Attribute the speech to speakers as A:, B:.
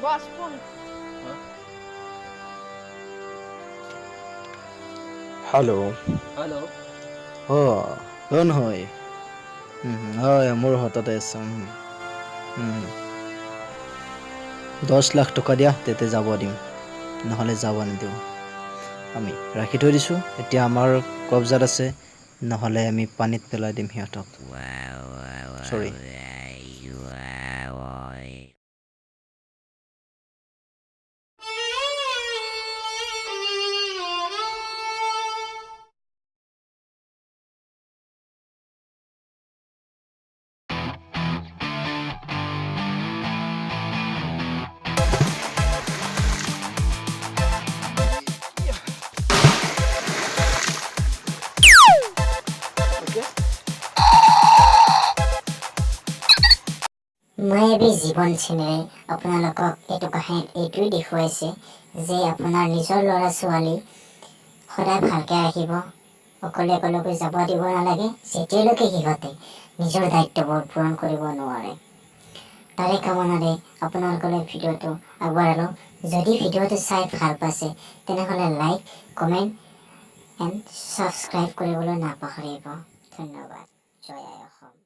A: boss phone
B: hello
C: hello
B: অ কোন হয় হয় মোৰ হাততে আছে 10 লাখ টকা দিয়া তেতে যাব দিম নহ'লে যাব নিদিওঁ আমি ৰাখি থৈ দিছোঁ এতিয়া আমাৰ কবজাত আছে নহ'লে আমি পানীত পেলাই দিম সিহঁতক চৰি
D: মায়াবী জীৱন চেনেলে আপোনালোকক এইটো কাহিনীত এইটোৱে দেখুৱাইছে যে আপোনাৰ নিজৰ ল'ৰা ছোৱালী সদায় ভালকৈ ৰাখিব অকলে অকলেকৈ যাব দিব নালাগে যেতিয়ালৈকে সিহঁতে নিজৰ দায়িত্ববোৰ পূৰণ কৰিব নোৱাৰে তাৰে কামনাৰে আপোনালোকলৈ ভিডিঅ'টো আগবঢ়ালোঁ যদি ভিডিঅ'টো চাই ভাল পাইছে তেনেহ'লে লাইক কমেণ্ট এণ্ড ছাবস্ক্ৰাইব কৰিবলৈ নাপাহৰিব ধন্যবাদ জয় আই অসম